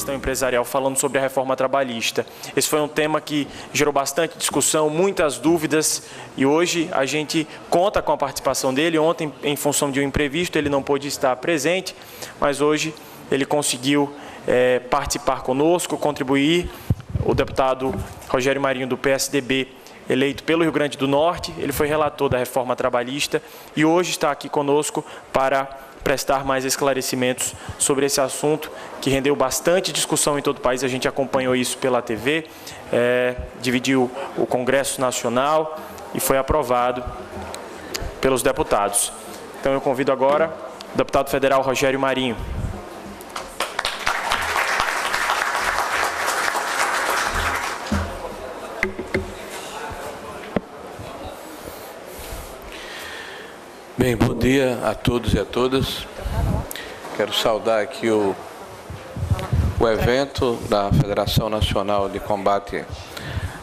questão empresarial, falando sobre a reforma trabalhista. Esse foi um tema que gerou bastante discussão, muitas dúvidas, e hoje a gente conta com a participação dele. Ontem, em função de um imprevisto, ele não pôde estar presente, mas hoje ele conseguiu participar conosco, contribuir. O deputado Rogério Marinho, do PSDB, eleito pelo Rio Grande do Norte, ele foi relator da reforma trabalhista e hoje está aqui conosco para prestar mais esclarecimentos sobre esse assunto que rendeu bastante discussão em todo o país. A gente acompanhou isso pela TV, dividiu o Congresso Nacional e foi aprovado pelos deputados. Então eu convido agora o deputado federal Rogério Marinho. Bem, bom dia a todos e a todas. Quero saudar aqui o evento da Federação Nacional de Combate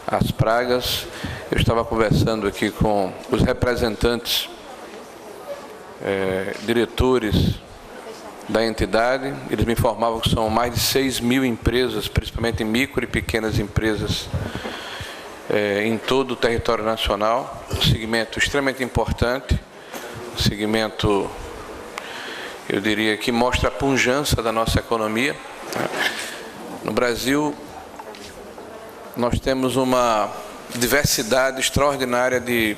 às Pragas. Eu estava conversando aqui com os representantes, diretores da entidade. Eles me informavam que são mais de 6.000 empresas, principalmente micro e pequenas empresas, em todo o território nacional. Um segmento extremamente importante. Segmento, eu diria, que mostra a pujança da nossa economia. No Brasil, nós temos uma diversidade extraordinária de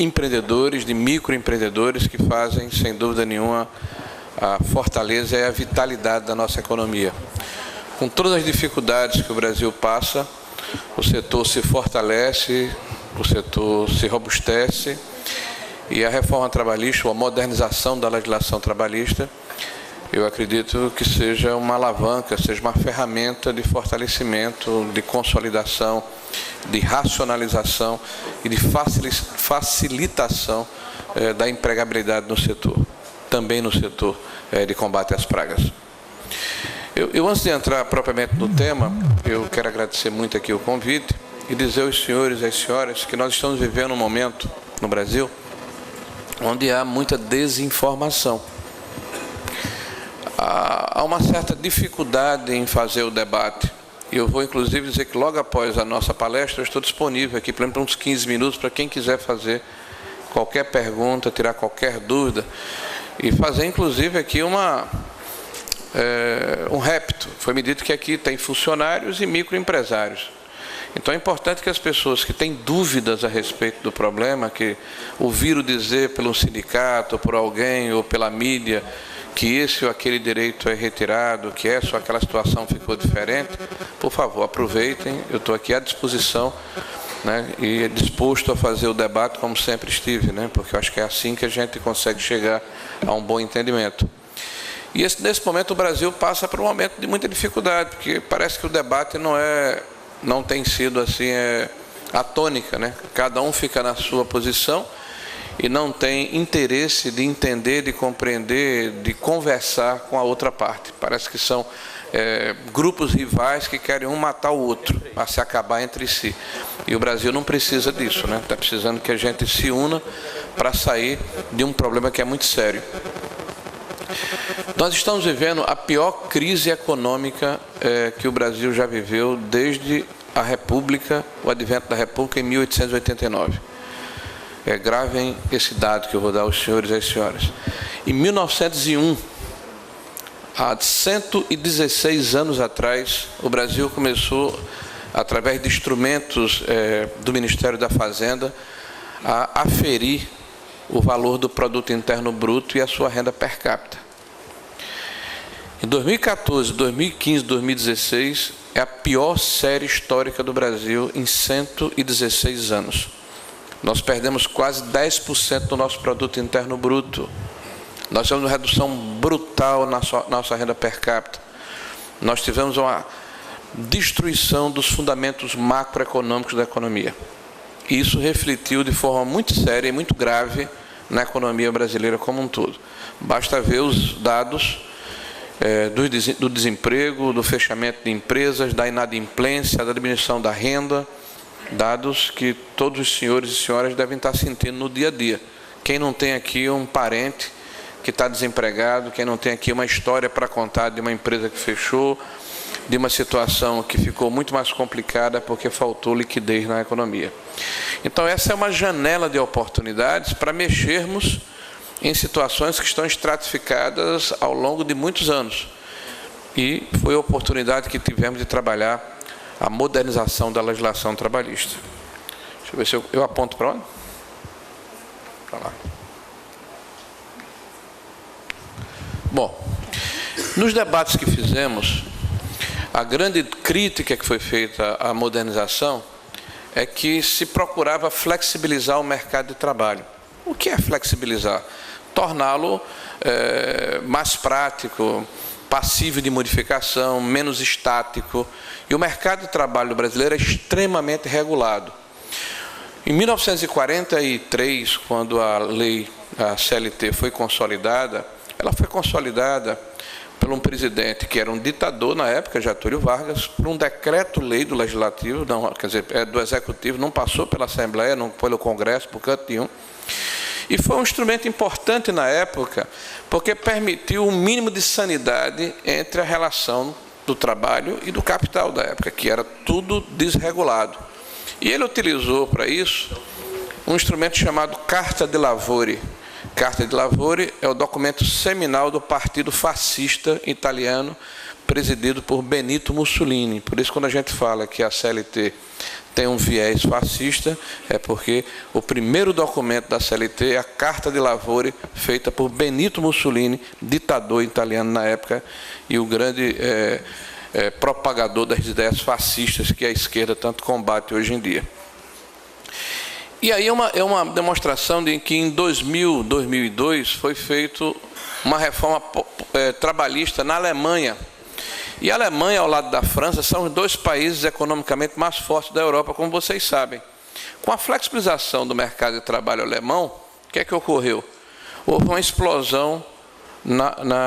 empreendedores, de microempreendedores que fazem, sem dúvida nenhuma, a fortaleza e a vitalidade da nossa economia. Com todas as dificuldades que o Brasil passa, o setor se fortalece, o setor se robustece. E a reforma trabalhista, ou a modernização da legislação trabalhista, eu acredito que seja uma alavanca, seja uma ferramenta de fortalecimento, de consolidação, de racionalização e de facilitação da empregabilidade no setor, também no setor de combate às pragas. Eu, antes de entrar propriamente no tema, eu quero agradecer muito aqui o convite e dizer aos senhores e às senhoras que nós estamos vivendo um momento no Brasil onde há muita desinformação. Há uma certa dificuldade em fazer o debate. Eu vou, inclusive, dizer que logo após a nossa palestra, eu estou disponível aqui, por exemplo, uns 15 minutos, para quem quiser fazer qualquer pergunta, tirar qualquer dúvida, e fazer, inclusive, aqui um repto. Foi-me dito que aqui tem funcionários e microempresários. Então é importante que as pessoas que têm dúvidas a respeito do problema, que ouviram dizer pelo sindicato, ou por alguém, ou pela mídia, que esse ou aquele direito é retirado, que essa ou aquela situação ficou diferente, por favor, aproveitem, eu estou aqui à disposição, né, e disposto a fazer o debate como sempre estive, né, porque eu acho que é assim que a gente consegue chegar a um bom entendimento. E nesse momento o Brasil passa por um momento de muita dificuldade, porque parece que o debate não tem sido assim a tônica, né? Cada um fica na sua posição e não tem interesse de entender, de compreender, de conversar com a outra parte. Parece que são grupos rivais que querem um matar o outro, a se acabar entre si. E o Brasil não precisa disso, né? Está precisando que a gente se una para sair de um problema que é muito sério. Nós estamos vivendo a pior crise econômica que o Brasil já viveu desde a República, o advento da República em 1889. Gravem esse dado que eu vou dar aos senhores e às senhoras. Em 1901, há 116 anos atrás, o Brasil começou, através de instrumentos do Ministério da Fazenda, a aferir o valor do produto interno bruto e a sua renda per capita. Em 2014, 2015, 2016, é a pior série histórica do Brasil em 116 anos. Nós perdemos quase 10% do nosso produto interno bruto. Nós tivemos uma redução brutal na nossa renda per capita. Nós tivemos uma destruição dos fundamentos macroeconômicos da economia. E isso refletiu de forma muito séria e muito grave na economia brasileira como um todo. Basta ver os dados do desemprego, do fechamento de empresas, da inadimplência, da diminuição da renda, dados que todos os senhores e senhoras devem estar sentindo no dia a dia. Quem não tem aqui um parente que está desempregado, quem não tem aqui uma história para contar de uma empresa que fechou, de uma situação que ficou muito mais complicada porque faltou liquidez na economia. Então essa é uma janela de oportunidades para mexermos em situações que estão estratificadas ao longo de muitos anos. E foi a oportunidade que tivemos de trabalhar a modernização da legislação trabalhista. Deixa eu ver se eu aponto para onde? Para lá. Bom, nos debates que fizemos, a grande crítica que foi feita à modernização é que se procurava flexibilizar o mercado de trabalho. O que é flexibilizar? Torná-lo mais prático, passível de modificação, menos estático. E o mercado de trabalho brasileiro é extremamente regulado. Em 1943, quando a lei, a CLT, foi consolidada, ela foi consolidada por um presidente que era um ditador na época, Getúlio Vargas, por um decreto-lei do Legislativo, não, quer dizer, do Executivo, não passou pela Assembleia, não pelo Congresso, por canto nenhum. E foi um instrumento importante na época, porque permitiu um mínimo de sanidade entre a relação do trabalho e do capital da época, que era tudo desregulado. E ele utilizou para isso um instrumento chamado Carta de Lavori. Carta de Lavori é o documento seminal do Partido Fascista Italiano, presidido por Benito Mussolini. Por isso, quando a gente fala que a CLT tem um viés fascista, é porque o primeiro documento da CLT é a Carta de Lavori, feita por Benito Mussolini, ditador italiano na época, e o grande propagador das ideias fascistas que a esquerda tanto combate hoje em dia. E aí é uma demonstração de que em 2002 foi feita uma reforma trabalhista na Alemanha. E a Alemanha, ao lado da França, são os dois países economicamente mais fortes da Europa, como vocês sabem. Com a flexibilização do mercado de trabalho alemão, o que é que ocorreu? Houve uma explosão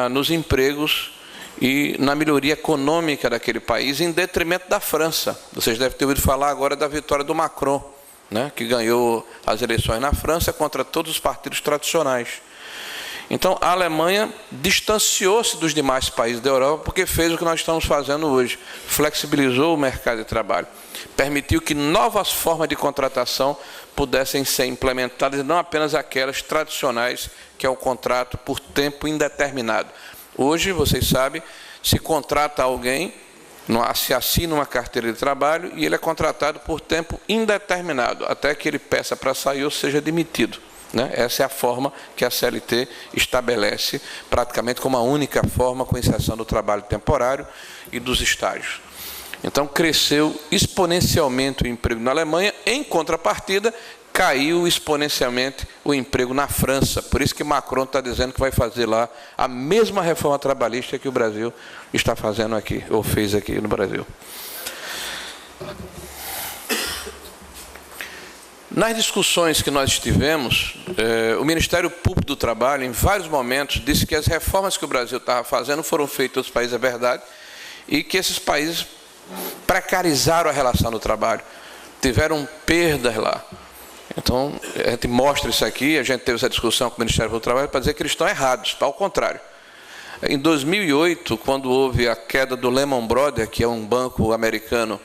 nos empregos e na melhoria econômica daquele país, em detrimento da França. Vocês devem ter ouvido falar agora da vitória do Macron, né, que ganhou as eleições na França contra todos os partidos tradicionais. Então, a Alemanha distanciou-se dos demais países da Europa porque fez o que nós estamos fazendo hoje. Flexibilizou o mercado de trabalho. Permitiu que novas formas de contratação pudessem ser implementadas e não apenas aquelas tradicionais, que é o contrato por tempo indeterminado. Hoje, vocês sabem, se contrata alguém, se assina uma carteira de trabalho e ele é contratado por tempo indeterminado, até que ele peça para sair ou seja demitido. Essa é a forma que a CLT estabelece, praticamente como a única forma, com exceção do trabalho temporário e dos estágios. Então, cresceu exponencialmente o emprego na Alemanha, em contrapartida, caiu exponencialmente o emprego na França. Por isso que Macron está dizendo que vai fazer lá a mesma reforma trabalhista que o Brasil está fazendo aqui, ou fez aqui no Brasil. Nas discussões que nós tivemos, o Ministério Público do Trabalho, em vários momentos, disse que as reformas que o Brasil estava fazendo foram feitas em outros países, é verdade, e que esses países precarizaram a relação do trabalho, tiveram perdas lá. Então, a gente mostra isso aqui, a gente teve essa discussão com o Ministério Público do Trabalho para dizer que eles estão errados, ao contrário. Em 2008, quando houve a queda do Lehman Brothers, que é um banco americano,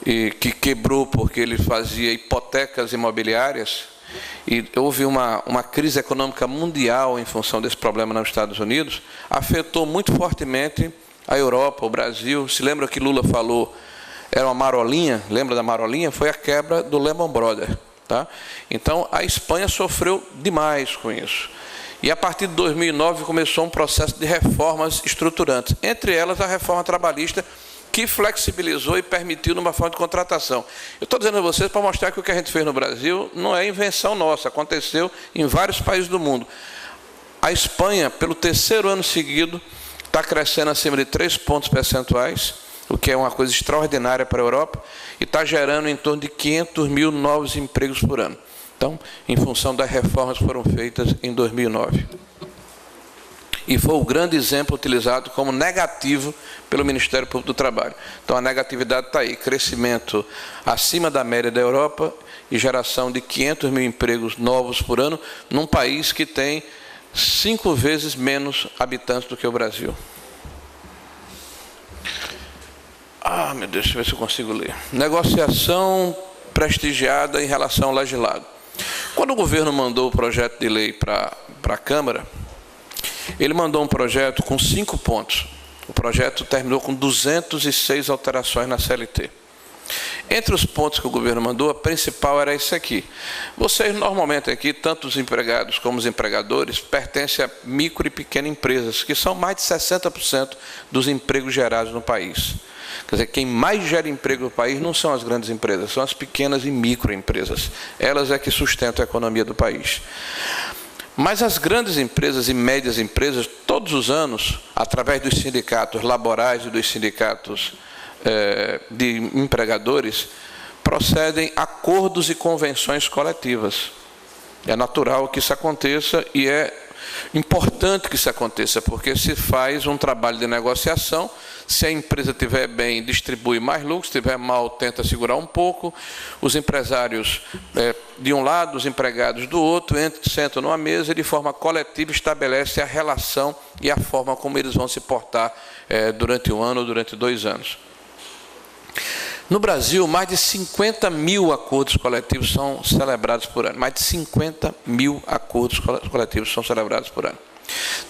e que quebrou porque ele fazia hipotecas imobiliárias, e houve uma crise econômica mundial em função desse problema nos Estados Unidos, afetou muito fortemente a Europa, o Brasil. Se lembra que Lula falou, era uma marolinha, lembra da marolinha? Foi a quebra do Lehman Brothers. Tá? Então, a Espanha sofreu demais com isso. E a partir de 2009 começou um processo de reformas estruturantes, entre elas a reforma trabalhista, que flexibilizou e permitiu numa forma de contratação. Eu estou dizendo a vocês para mostrar que o que a gente fez no Brasil não é invenção nossa, aconteceu em vários países do mundo. A Espanha, pelo terceiro ano seguido, está crescendo acima de 3 pontos percentuais, o que é uma coisa extraordinária para a Europa, e está gerando em torno de 500 mil novos empregos por ano. Então, em função das reformas que foram feitas em 2009. E foi o grande exemplo utilizado como negativo pelo Ministério Público do Trabalho. Então, a negatividade está aí, crescimento acima da média da Europa e geração de 500 mil empregos novos por ano, num país que tem 5 vezes menos habitantes do que o Brasil. Ah, meu Deus, deixa eu ver se eu consigo ler. Negociação prestigiada em relação ao legislado. Quando o governo mandou o projeto de lei para a Câmara, ele mandou um projeto com 5 pontos. O projeto terminou com 206 alterações na CLT. Entre os pontos que o governo mandou, a principal era esse aqui. Vocês, normalmente aqui, tanto os empregados como os empregadores, pertencem a micro e pequenas empresas, que são mais de 60% dos empregos gerados no país. Quer dizer, quem mais gera emprego no país não são as grandes empresas, são as pequenas e microempresas. Elas é que sustentam a economia do país. Mas as grandes empresas e médias empresas, todos os anos, através dos sindicatos laborais e dos sindicatos de empregadores, procedem acordos e convenções coletivas. É natural que isso aconteça e é importante que isso aconteça, porque se faz um trabalho de negociação. Se a empresa estiver bem, distribui mais lucro, se estiver mal, tenta segurar um pouco. Os empresários de um lado, os empregados do outro, sentam numa mesa e de forma coletiva estabelece a relação e a forma como eles vão se portar durante um ano ou durante 2 anos. No Brasil, mais de 50 mil acordos coletivos são celebrados por ano. Mais de 50 mil acordos coletivos são celebrados por ano.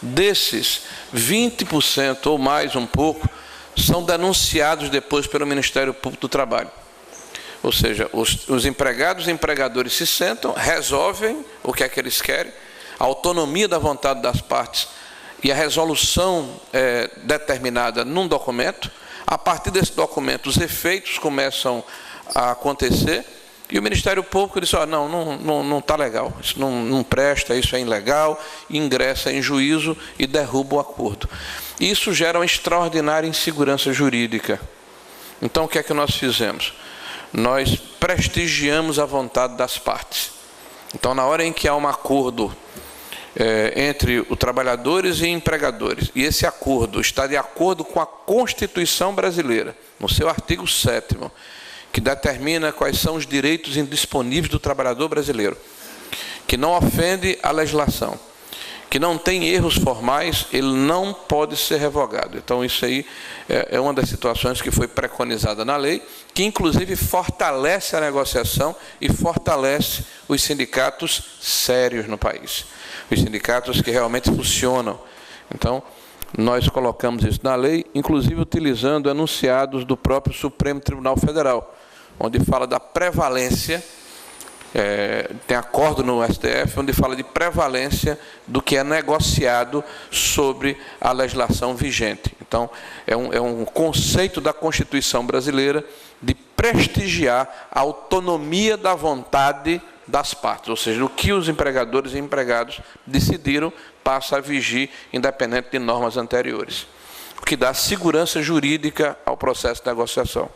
Desses, 20% ou mais um pouco são denunciados depois pelo Ministério Público do Trabalho. Ou seja, os empregados e empregadores se sentam, resolvem o que é que eles querem, a autonomia da vontade das partes e a resolução determinada num documento. A partir desse documento, os efeitos começam a acontecer e o Ministério Público diz, não está legal, isso não presta, isso é ilegal, ingressa em juízo e derruba o acordo. Isso gera uma extraordinária insegurança jurídica. Então, o que é que nós fizemos? Nós prestigiamos a vontade das partes. Então, na hora em que há um acordo entre os trabalhadores e empregadores, e esse acordo está de acordo com a Constituição brasileira, no seu artigo 7º, que determina quais são os direitos indisponíveis do trabalhador brasileiro, que não ofende a legislação, que não tem erros formais, ele não pode ser revogado. Então, isso aí é uma das situações que foi preconizada na lei, que inclusive fortalece a negociação e fortalece os sindicatos sérios no país. Os sindicatos que realmente funcionam. Então, nós colocamos isso na lei, inclusive utilizando enunciados do próprio Supremo Tribunal Federal, onde fala da prevalência, tem acordo no STF, onde fala de prevalência do que é negociado sobre a legislação vigente. Então, é um conceito da Constituição brasileira de prestigiar a autonomia da vontade das partes, ou seja, o que os empregadores e empregados decidiram passa a vigir independente de normas anteriores, o que dá segurança jurídica ao processo de negociação.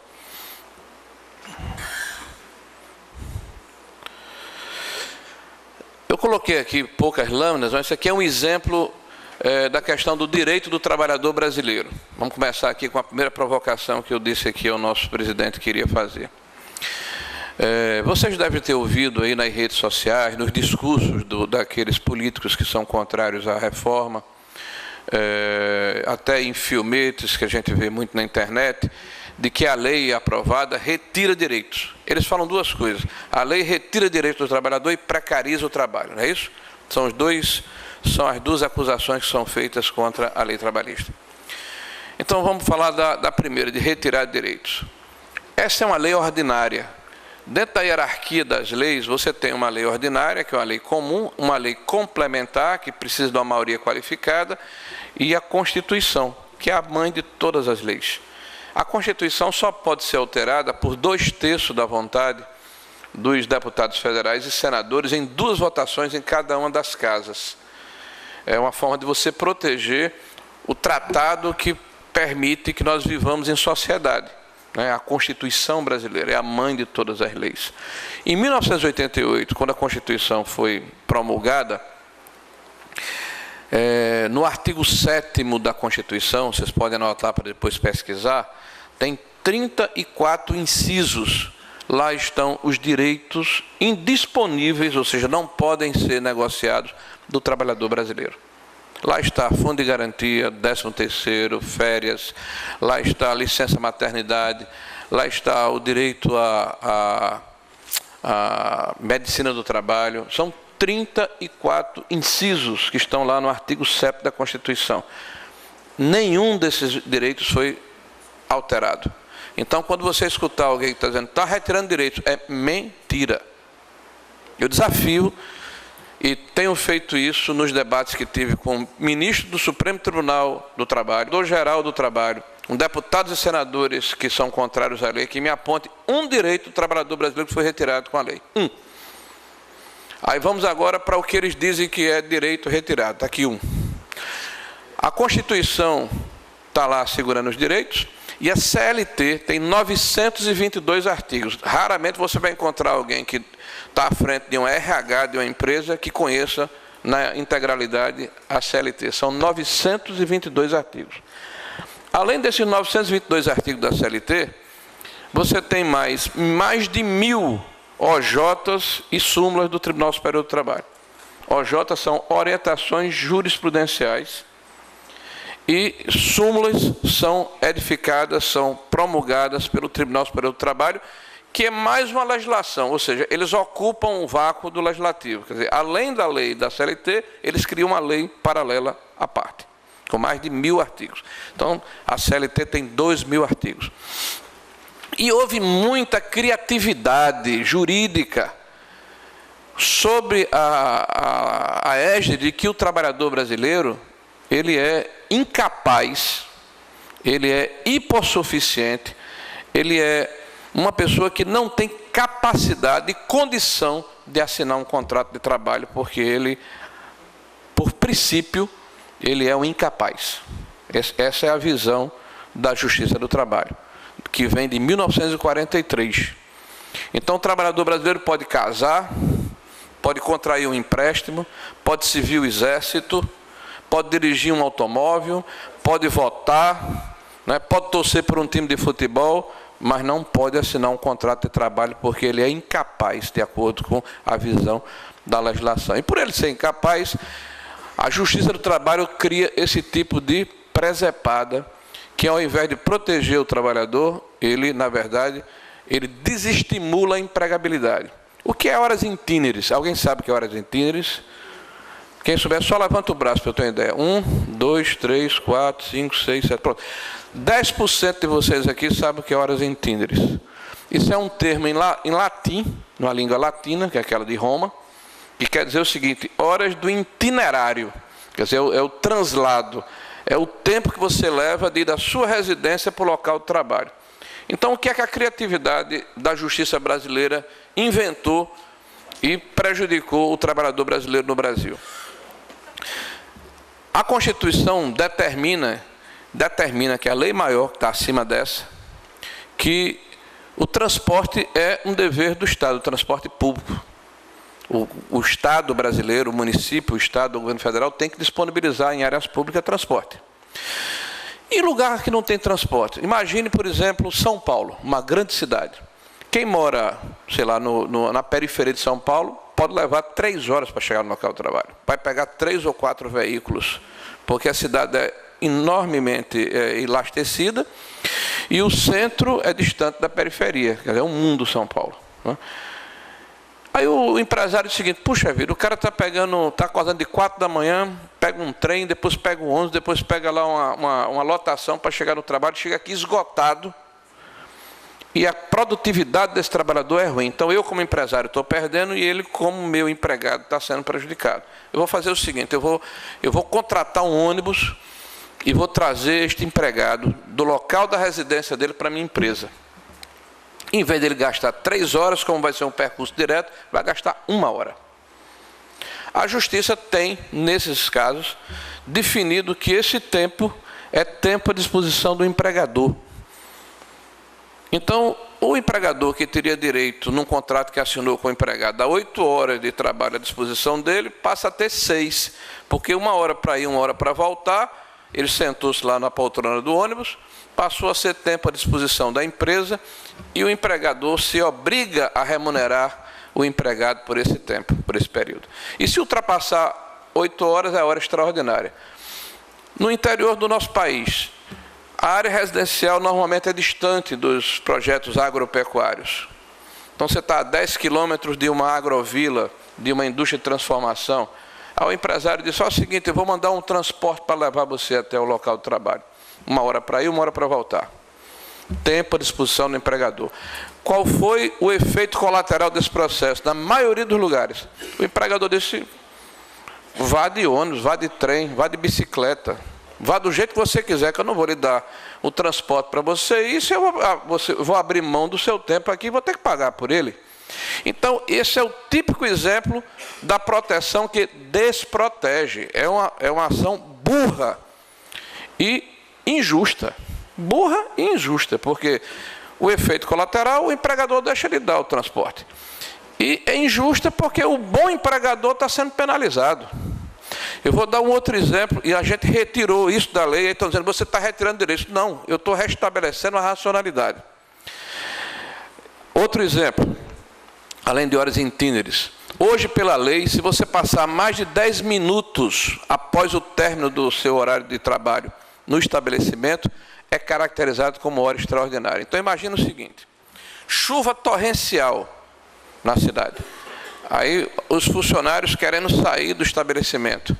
Eu coloquei aqui poucas lâminas, mas isso aqui é um exemplo da questão do direito do trabalhador brasileiro. Vamos começar aqui com a primeira provocação que eu disse aqui ao nosso presidente que iria fazer. Vocês devem ter ouvido aí nas redes sociais, nos discursos daqueles políticos que são contrários à reforma, até em filmetes que a gente vê muito na internet, de que a lei aprovada retira direitos. Eles falam 2 coisas. A lei retira direitos do trabalhador e precariza o trabalho, não é isso? São as 2 acusações que são feitas contra a lei trabalhista. Então vamos falar da primeira, de retirar direitos. Essa é uma lei ordinária. Dentro da hierarquia das leis, você tem uma lei ordinária, que é uma lei comum, uma lei complementar, que precisa de uma maioria qualificada, e a Constituição, que é a mãe de todas as leis. A Constituição só pode ser alterada por 2/3 da vontade dos deputados federais e senadores em 2 votações em cada uma das casas. É uma forma de você proteger o tratado que permite que nós vivamos em sociedade. A Constituição brasileira é a mãe de todas as leis. Em 1988, quando a Constituição foi promulgada, no artigo 7º da Constituição, vocês podem anotar para depois pesquisar, tem 34 incisos lá estão os direitos indisponíveis, ou seja, não podem ser negociados, do trabalhador brasileiro. Lá está fundo de garantia, 13º, férias, lá está a licença maternidade, lá está o direito à medicina do trabalho. São 34 incisos que estão lá no artigo 7º da Constituição. Nenhum desses direitos foi alterado. Então, quando você escutar alguém que está dizendo está retirando direitos, é mentira. Eu desafio, e tenho feito isso nos debates que tive com o ministro do Supremo Tribunal do Trabalho, do Geral do Trabalho, com deputados e senadores que são contrários à lei, que me aponte um direito do trabalhador brasileiro que foi retirado com a lei. Aí vamos agora para o que eles dizem que é direito retirado. Está aqui um. A Constituição está lá segurando os direitos, e a CLT tem 922 artigos. Raramente você vai encontrar alguém que está à frente de um RH de uma empresa que conheça na integralidade a CLT. São 922 artigos. Além desses 922 artigos da CLT, você tem mais de 1000 OJs e súmulas do Tribunal Superior do Trabalho. OJs são orientações jurisprudenciais, e súmulas são edificadas, são promulgadas pelo Tribunal Superior do Trabalho, que é mais uma legislação, ou seja, eles ocupam um vácuo do legislativo. Quer dizer, além da lei da CLT, eles criam uma lei paralela à parte, com mais de 1000 artigos. Então, a CLT tem 2000 artigos. E houve muita criatividade jurídica sobre a égide de que o trabalhador brasileiro ele é incapaz, ele é hipossuficiente, ele é uma pessoa que não tem capacidade e condição de assinar um contrato de trabalho, porque ele, por princípio, ele é um incapaz. Essa é a visão da Justiça do Trabalho, que vem de 1943. Então, o trabalhador brasileiro pode casar, pode contrair um empréstimo, pode servir o exército, pode dirigir um automóvel, pode votar, né, pode torcer por um time de futebol, mas não pode assinar um contrato de trabalho porque ele é incapaz, de acordo com a visão da legislação. E por ele ser incapaz, a Justiça do Trabalho cria esse tipo de presepada, que ao invés de proteger o trabalhador, ele, na verdade, ele desestimula a empregabilidade. O que é horas itineris? Alguém sabe o que é horas itineris? Quem souber, só levanta o braço para eu ter uma ideia. 1, 2, 3, 4, 5, 6, 7, pronto. 10% de vocês aqui sabem o que é horas itineris. Isso é um termo em latim, numa língua latina, que é aquela de Roma, que quer dizer o seguinte: horas do itinerário. Quer dizer, é o translado, é o tempo que você leva de ir da sua residência para o local de trabalho. Então, o que é que a criatividade da justiça brasileira inventou e prejudicou o trabalhador brasileiro no Brasil? A Constituição determina que a lei maior, que está acima dessa, que o transporte é um dever do Estado, o transporte público. O Estado brasileiro, o município, o Estado, o governo federal tem que disponibilizar em áreas públicas transporte. E lugar que não tem transporte? Imagine, por exemplo, São Paulo, uma grande cidade. Quem mora, sei lá, na periferia de São Paulo, pode levar 3 horas para chegar no local de trabalho. Vai pegar 3 ou 4 veículos, porque a cidade é enormemente elastecida e o centro é distante da periferia, quer dizer, é um mundo São Paulo, né? Aí o empresário diz o seguinte: puxa vida, o cara está acordando de 4 da manhã, pega um trem, depois pega o ônibus, depois pega lá uma lotação para chegar no trabalho, chega aqui esgotado, e a produtividade desse trabalhador é ruim. Então eu, como empresário, estou perdendo, e ele, como meu empregado, está sendo prejudicado. Eu vou fazer o seguinte: eu vou contratar um ônibus e vou trazer este empregado do local da residência dele para a minha empresa. Em vez dele gastar 3 horas, como vai ser um percurso direto, vai gastar 1 hora. A Justiça tem, nesses casos, definido que esse tempo é tempo à disposição do empregador. Então, o empregador que teria direito, num contrato que assinou com o empregado, a 8 horas de trabalho à disposição dele, passa a ter 6, porque 1 hora para ir, 1 hora para voltar, ele sentou-se lá na poltrona do ônibus, passou a ser tempo à disposição da empresa e o empregador se obriga a remunerar o empregado por esse tempo, por esse período. E se ultrapassar 8 horas, é hora extraordinária. No interior do nosso país, a área residencial normalmente é distante dos projetos agropecuários. Então, você está a 10 quilômetros de uma agrovila, de uma indústria de transformação. Aí o empresário diz, o seguinte, eu vou mandar um transporte para levar você até o local de trabalho. 1 hora para ir, 1 hora para voltar. Tempo à disposição do empregador. Qual foi o efeito colateral desse processo? Na maioria dos lugares, o empregador disse, vá de ônibus, vá de trem, vá de bicicleta, vá do jeito que você quiser, que eu não vou lhe dar o transporte para você, e se eu vou abrir mão do seu tempo aqui, vou ter que pagar por ele. Então, esse é o típico exemplo da proteção que desprotege. É uma ação burra e injusta. Burra e injusta, porque o efeito colateral, o empregador deixa de dar o transporte. E é injusta porque o bom empregador está sendo penalizado. Eu vou dar um outro exemplo, e a gente retirou isso da lei, e estão dizendo, você está retirando direitos. Não, eu estou restabelecendo a racionalidade. Outro exemplo, além de horas itineres. Hoje, pela lei, se você passar mais de 10 minutos após o término do seu horário de trabalho no estabelecimento, é caracterizado como hora extraordinária. Então, imagina o seguinte, chuva torrencial na cidade. Aí, os funcionários querendo sair do estabelecimento.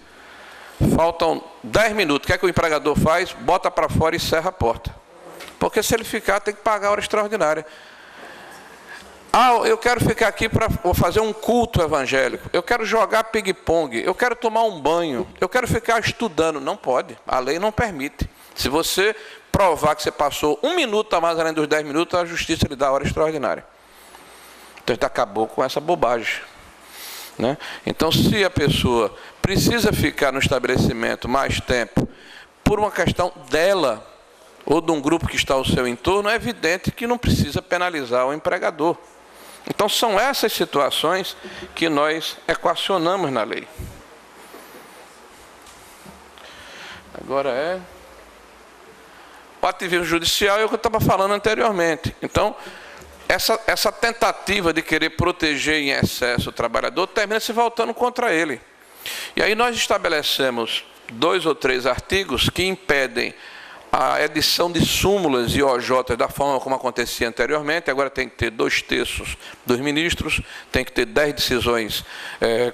Faltam 10 minutos. O que é que o empregador faz? Bota para fora e cerra a porta. Porque se ele ficar, tem que pagar a hora extraordinária. Eu quero ficar aqui para fazer um culto evangélico. Eu quero jogar ping-pong. Eu quero tomar um banho. Eu quero ficar estudando. Não pode. A lei não permite. Se você provar que você passou 1 minuto a mais além dos 10 minutos, a justiça lhe dá a hora extraordinária. Então, a gente acabou com essa bobagem. Né? Então, se a pessoa precisa ficar no estabelecimento mais tempo por uma questão dela ou de um grupo que está ao seu entorno, é evidente que não precisa penalizar o empregador. Então, são essas situações que nós equacionamos na lei. Agora o ativismo judicial é o que eu estava falando anteriormente. Então, essa tentativa de querer proteger em excesso o trabalhador termina se voltando contra ele. E aí nós estabelecemos 2 ou 3 artigos que impedem a edição de súmulas e OJs da forma como acontecia anteriormente. Agora tem que ter 2/3 dos ministros, tem que ter 10 decisões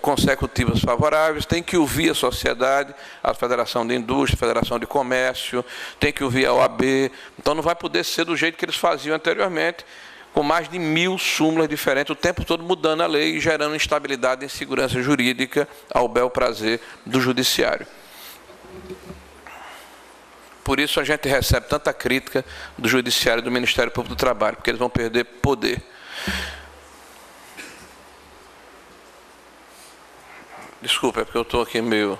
consecutivas favoráveis, tem que ouvir a sociedade, a Federação de Indústria, a Federação de Comércio, tem que ouvir a OAB. Então não vai poder ser do jeito que eles faziam anteriormente, com mais de 1000 súmulas diferentes, o tempo todo mudando a lei e gerando instabilidade e insegurança jurídica ao bel prazer do judiciário. Por isso a gente recebe tanta crítica do Judiciário e do Ministério Público do Trabalho, porque eles vão perder poder. Desculpa, é porque eu estou aqui meio...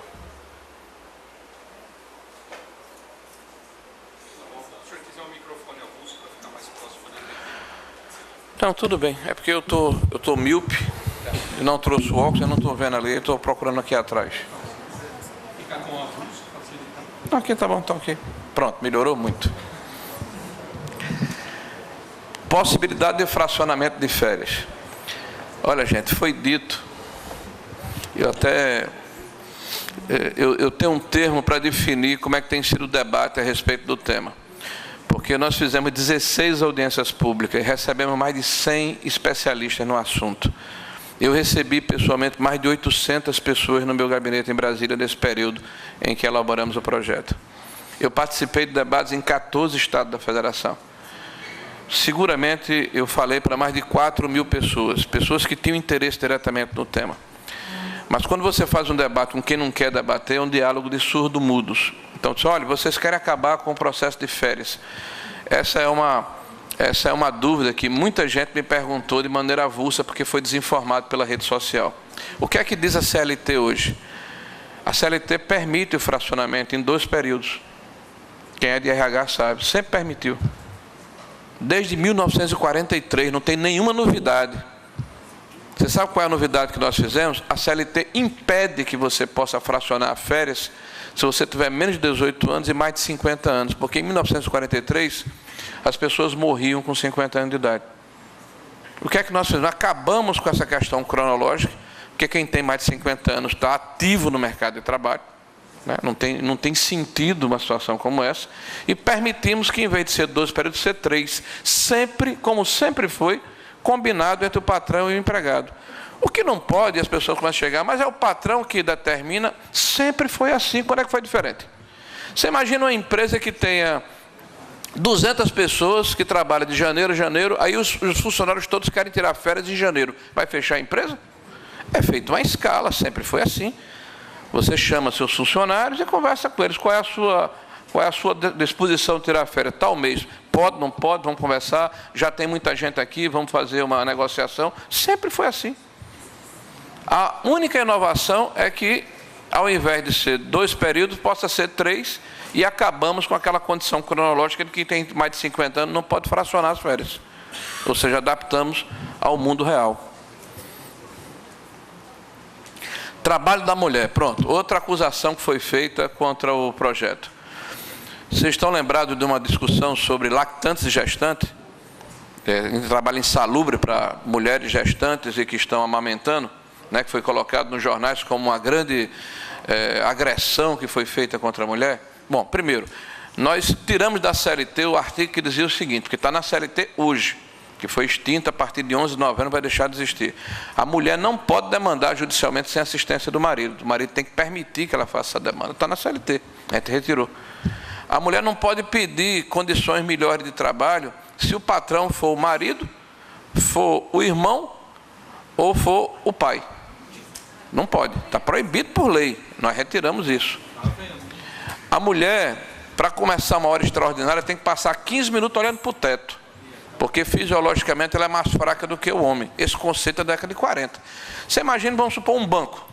Não, tudo bem. É porque eu tô míope, e não trouxe o óculos, eu não estou vendo ali, eu estou procurando aqui atrás. Ficar com óculos? Aqui tá bom, então aqui. Pronto, melhorou muito. Possibilidade de fracionamento de férias. Olha, gente, foi dito. Eu tenho um termo para definir como é que tem sido o debate a respeito do tema. Porque nós fizemos 16 audiências públicas e recebemos mais de 100 especialistas no assunto. Eu recebi pessoalmente mais de 800 pessoas no meu gabinete em Brasília nesse período em que elaboramos o projeto. Eu participei de debates em 14 estados da federação. Seguramente eu falei para mais de 4.000 pessoas que tinham interesse diretamente no tema. Mas quando você faz um debate com quem não quer debater, é um diálogo de surdo-mudos. Então, diz, olha, vocês querem acabar com o processo de férias. Essa é uma dúvida que muita gente me perguntou de maneira avulsa, porque foi desinformado pela rede social. O que é que diz a CLT hoje? A CLT permite o fracionamento em 2 períodos. Quem é de RH sabe, sempre permitiu. Desde 1943, não tem nenhuma novidade. Você sabe qual é a novidade que nós fizemos? A CLT impede que você possa fracionar férias se você tiver menos de 18 anos e mais de 50 anos, porque em 1943 as pessoas morriam com 50 anos de idade. O que é que nós fizemos? Acabamos com essa questão cronológica, porque quem tem mais de 50 anos está ativo no mercado de trabalho, né? Não tem sentido uma situação como essa, e permitimos que, em vez de ser 12 períodos, ser 3, sempre, como sempre foi, combinado entre o patrão e o empregado. O que não pode, as pessoas começam a chegar, mas é o patrão que determina, sempre foi assim. Quando é que foi diferente? Você imagina uma empresa que tenha 200 pessoas que trabalham de janeiro a janeiro, aí os funcionários todos querem tirar férias em janeiro. Vai fechar a empresa? É feito uma escala, sempre foi assim. Você chama seus funcionários e conversa com eles. Qual é a sua disposição de tirar férias? Tal mês. Pode, não pode, vamos conversar. Já tem muita gente aqui, vamos fazer uma negociação. Sempre foi assim. A única inovação é que, ao invés de ser 2 períodos, possa ser 3, e acabamos com aquela condição cronológica de que tem mais de 50 anos não pode fracionar as férias. Ou seja, adaptamos ao mundo real. Trabalho da mulher, pronto. Outra acusação que foi feita contra o projeto. Vocês estão lembrados de uma discussão sobre lactantes e gestantes? Trabalho insalubre para mulheres gestantes e que estão amamentando, né, que foi colocado nos jornais como uma grande agressão que foi feita contra a mulher. Bom, primeiro, nós tiramos da CLT o artigo que dizia o seguinte, porque está na CLT hoje, que foi extinta a partir de 11 de novembro, vai deixar de existir. A mulher não pode demandar judicialmente sem assistência do marido. O marido tem que permitir que ela faça essa demanda. Está na CLT, a gente retirou. A mulher não pode pedir condições melhores de trabalho se o patrão for o marido, for o irmão ou for o pai. Não pode, está proibido por lei, nós retiramos isso. A mulher, para começar uma hora extraordinária, tem que passar 15 minutos olhando para o teto, porque fisiologicamente ela é mais fraca do que o homem. Esse conceito é da década de 40. Você imagina, vamos supor, um banco,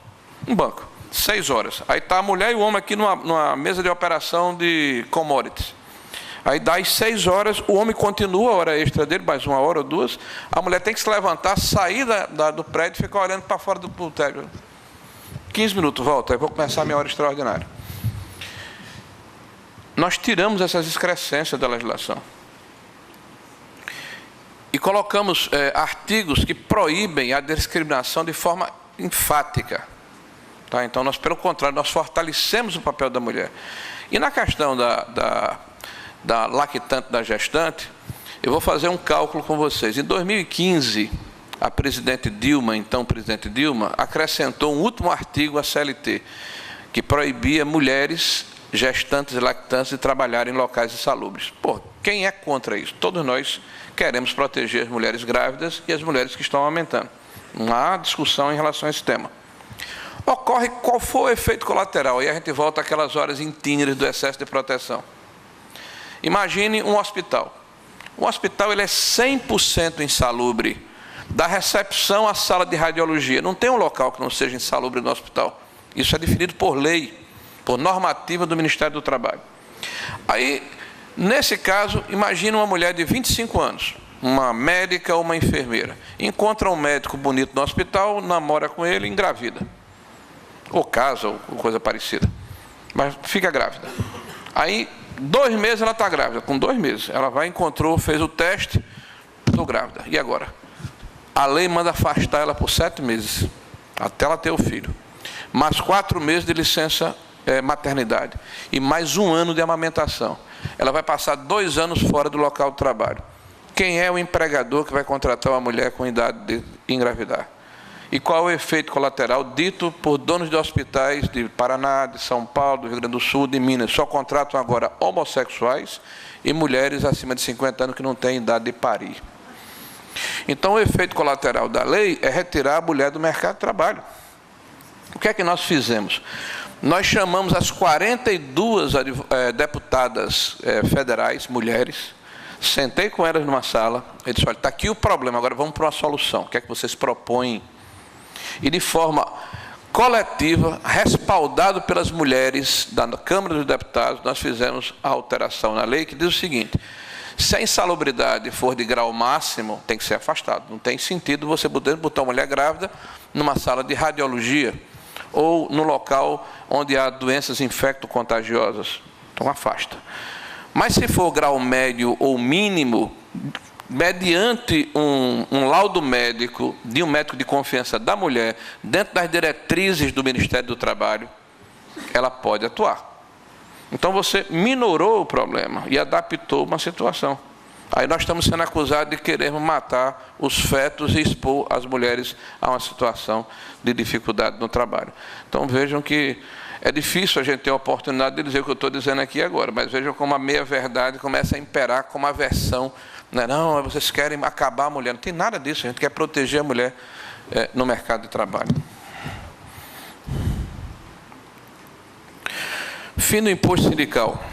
6 horas, aí está a mulher e o homem aqui numa mesa de operação de commodities. Aí dá às 6 horas, o homem continua a hora extra dele, mais 1 hora ou 2, a mulher tem que se levantar, sair do prédio e ficar olhando para fora do prédio. 15 minutos, volta, aí vou começar a minha hora extraordinária. Nós tiramos essas excrescências da legislação. E colocamos artigos que proíbem a discriminação de forma enfática. Tá? Então, nós, pelo contrário, nós fortalecemos o papel da mulher. E na questão da lactante, da gestante, eu vou fazer um cálculo com vocês. Em 2015, a presidente Dilma, então presidente Dilma, acrescentou um último artigo à CLT, que proibia mulheres gestantes e lactantes de trabalhar em locais insalubres. Pô, quem é contra isso? Todos nós queremos proteger as mulheres grávidas e as mulheres que estão amamentando. Não há discussão em relação a esse tema. Ocorre qual foi o efeito colateral, aí a gente volta àquelas horas intíneres do excesso de proteção. Imagine um hospital. Um hospital ele é 100% insalubre, da recepção à sala de radiologia. Não tem um local que não seja insalubre no hospital. Isso é definido por lei, por normativa do Ministério do Trabalho. Aí, nesse caso, imagine uma mulher de 25 anos, uma médica ou uma enfermeira. Encontra um médico bonito no hospital, namora com ele e engravida. Ou casa, ou coisa parecida. Mas fica grávida. Aí, 2 meses ela está grávida, com 2 meses. Ela vai, encontrou, fez o teste, estou grávida. E agora? A lei manda afastar ela por 7 meses, até ela ter o filho. Mais 4 meses de licença maternidade. E mais 1 ano de amamentação. Ela vai passar 2 anos fora do local de trabalho. Quem é o empregador que vai contratar uma mulher com idade de engravidar? E qual é o efeito colateral dito por donos de hospitais de Paraná, de São Paulo, do Rio Grande do Sul, de Minas? Só contratam agora homossexuais e mulheres acima de 50 anos que não têm idade de parir. Então, o efeito colateral da lei é retirar a mulher do mercado de trabalho. O que é que nós fizemos? Nós chamamos as 42 deputadas federais, mulheres, sentei com elas numa sala, e disse, olha, está aqui o problema, agora vamos para uma solução. O que é que vocês propõem? E de forma coletiva, respaldado pelas mulheres da Câmara dos Deputados, nós fizemos a alteração na lei que diz o seguinte: Se a insalubridade for de grau máximo, tem que ser afastado. Não tem sentido você botar uma mulher grávida numa sala de radiologia ou no local onde há doenças infecto-contagiosas. Então, afasta. Mas se for grau médio ou mínimo, mediante um laudo médico, de um médico de confiança da mulher, dentro das diretrizes do Ministério do Trabalho, ela pode atuar. Então você minorou o problema e adaptou uma situação. Aí nós estamos sendo acusados de querermos matar os fetos e expor as mulheres a uma situação de dificuldade no trabalho. Então vejam que é difícil a gente ter a oportunidade de dizer o que eu estou dizendo aqui agora, mas vejam como a meia-verdade começa a imperar como a versão. Não, vocês querem acabar a mulher. Não tem nada disso, a gente quer proteger a mulher no mercado de trabalho. Fim do imposto sindical.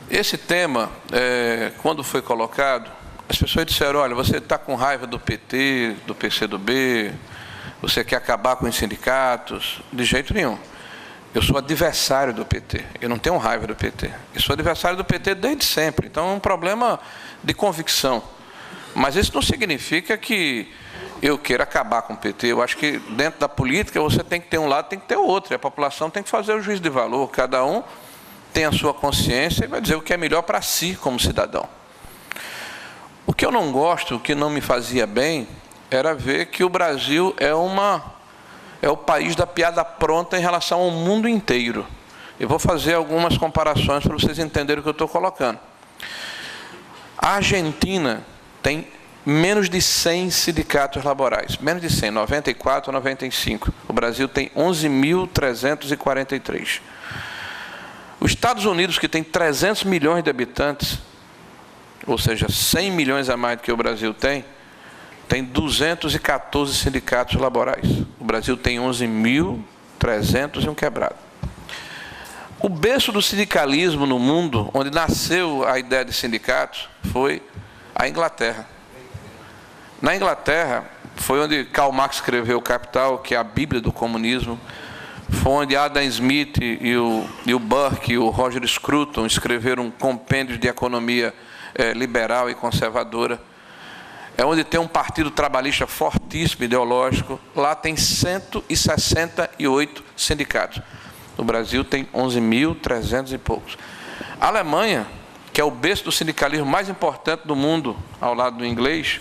Esse tema, quando foi colocado, as pessoas disseram, olha, você está com raiva do PT, do PCdoB, você quer acabar com os sindicatos? De jeito nenhum. Eu sou adversário do PT, eu não tenho raiva do PT. Eu sou adversário do PT desde sempre, então é um problema de convicção. Mas isso não significa que eu queira acabar com o PT. Eu acho que dentro da política você tem que ter um lado, tem que ter o outro. E a população tem que fazer o juízo de valor. Cada um tem a sua consciência e vai dizer o que é melhor para si como cidadão. O que eu não gosto, o que não me fazia bem, era ver que o Brasil é o país da piada pronta em relação ao mundo inteiro. Eu vou fazer algumas comparações para vocês entenderem o que eu estou colocando. A Argentina tem menos de 100 sindicatos laborais. Menos de 100, 94 ou 95. O Brasil tem 11.343. Os Estados Unidos, que tem 300 milhões de habitantes, ou seja, 100 milhões a mais do que o Brasil tem 214 sindicatos laborais. O Brasil tem 11.300 e um quebrado. O berço do sindicalismo no mundo, onde nasceu a ideia de sindicatos, foi a Inglaterra. Na Inglaterra, foi onde Karl Marx escreveu o Capital, que é a Bíblia do comunismo. Foi onde Adam Smith e o Burke e o Roger Scruton escreveram um compêndio de economia liberal e conservadora. É onde tem um partido trabalhista fortíssimo, ideológico. Lá tem 168 sindicatos. No Brasil tem 11.300 e poucos. A Alemanha, que é o berço do sindicalismo mais importante do mundo, ao lado do inglês,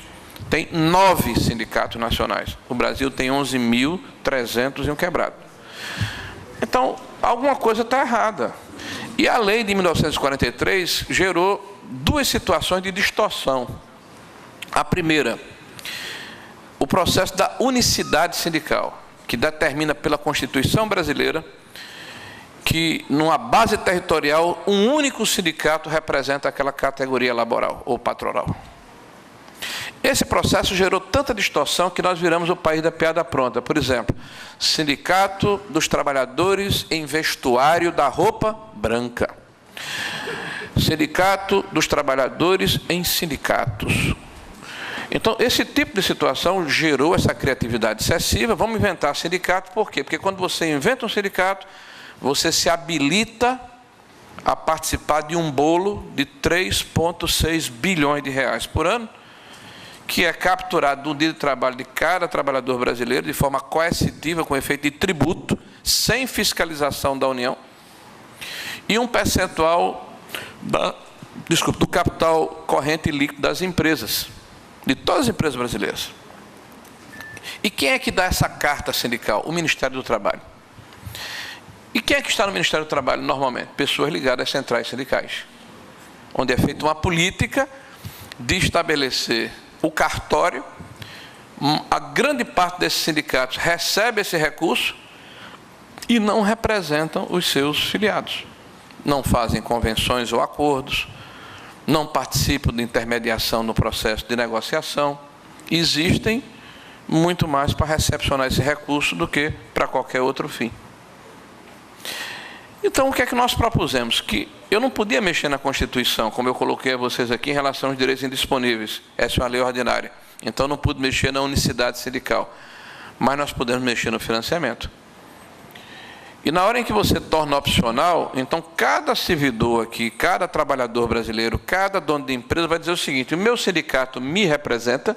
tem 9 sindicatos nacionais. O Brasil tem 11.300 e um quebrado. Então, alguma coisa está errada. E a lei de 1943 gerou duas situações de distorção. A primeira, o processo da unicidade sindical, que determina pela Constituição brasileira que, numa base territorial, um único sindicato representa aquela categoria laboral ou patronal. Esse processo gerou tanta distorção que nós viramos o país da piada pronta. Por exemplo, Sindicato dos Trabalhadores em Vestuário da Roupa Branca. Sindicato dos Trabalhadores em Sindicatos. Então, esse tipo de situação gerou essa criatividade excessiva. Vamos inventar sindicato, por quê? Porque quando você inventa um sindicato, você se habilita a participar de um bolo de 3,6 bilhões de reais por ano, que é capturado do dia de trabalho de cada trabalhador brasileiro, de forma coercitiva, com efeito de tributo, sem fiscalização da União, e um percentual do capital corrente líquido das empresas, de todas as empresas brasileiras. E quem é que dá essa carta sindical? O Ministério do Trabalho. E quem é que está no Ministério do Trabalho normalmente? Pessoas ligadas às centrais sindicais, onde é feita uma política de estabelecer o cartório. A grande parte desses sindicatos recebe esse recurso e não representam os seus filiados. Não fazem convenções ou acordos, não participam de intermediação no processo de negociação. Existem muito mais para recepcionar esse recurso do que para qualquer outro fim. Então, o que é que nós propusemos? Que eu não podia mexer na Constituição, como eu coloquei a vocês aqui, em relação aos direitos indisponíveis. Essa é uma lei ordinária. Então, eu não pude mexer na unicidade sindical. Mas nós podemos mexer no financiamento. E na hora em que você torna opcional, então cada servidor aqui, cada trabalhador brasileiro, cada dono de empresa vai dizer o seguinte: o meu sindicato me representa,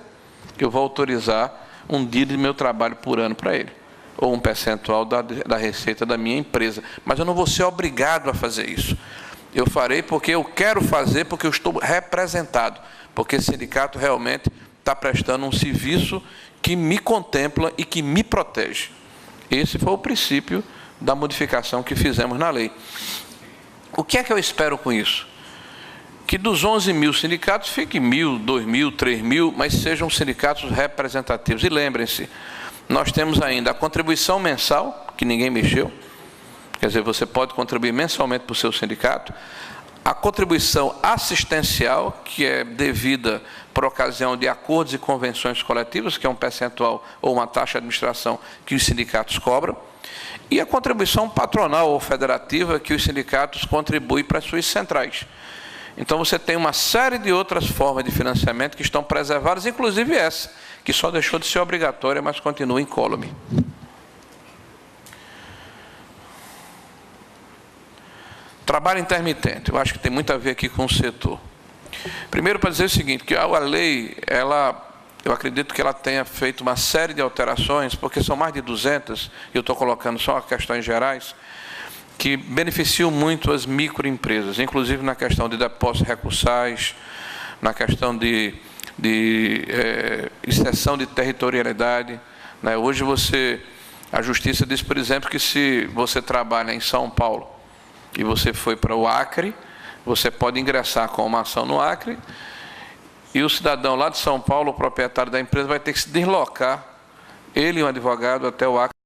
eu vou autorizar um dia de meu trabalho por ano para ele, ou um percentual da receita da minha empresa, mas eu não vou ser obrigado a fazer isso. Eu farei porque eu quero fazer, porque eu estou representado, porque esse sindicato realmente está prestando um serviço que me contempla e que me protege. Esse foi o princípio da modificação que fizemos na lei. O que é que eu espero com isso? Que dos 11 mil sindicatos fique 1.000, 2.000, 3.000, mas sejam sindicatos representativos. E lembrem-se, nós temos ainda a contribuição mensal, que ninguém mexeu, quer dizer, você pode contribuir mensalmente para o seu sindicato, a contribuição assistencial, que é devida por ocasião de acordos e convenções coletivas, que é um percentual ou uma taxa de administração que os sindicatos cobram, e a contribuição patronal ou federativa, que os sindicatos contribuem para as suas centrais. Então, você tem uma série de outras formas de financiamento que estão preservadas, inclusive essa, que só deixou de ser obrigatória, mas continua incólume. Trabalho intermitente, eu acho que tem muito a ver aqui com o setor. Primeiro, para dizer o seguinte, que a lei, eu acredito que ela tenha feito uma série de alterações, porque são mais de 200, e eu estou colocando só questões gerais, que beneficiam muito as microempresas, inclusive na questão de depósitos recursais, na questão de exceção de territorialidade. Né? Hoje a Justiça diz, por exemplo, que se você trabalha em São Paulo e você foi para o Acre, você pode ingressar com uma ação no Acre, e o cidadão lá de São Paulo, o proprietário da empresa, vai ter que se deslocar, ele e um advogado, até o Acre,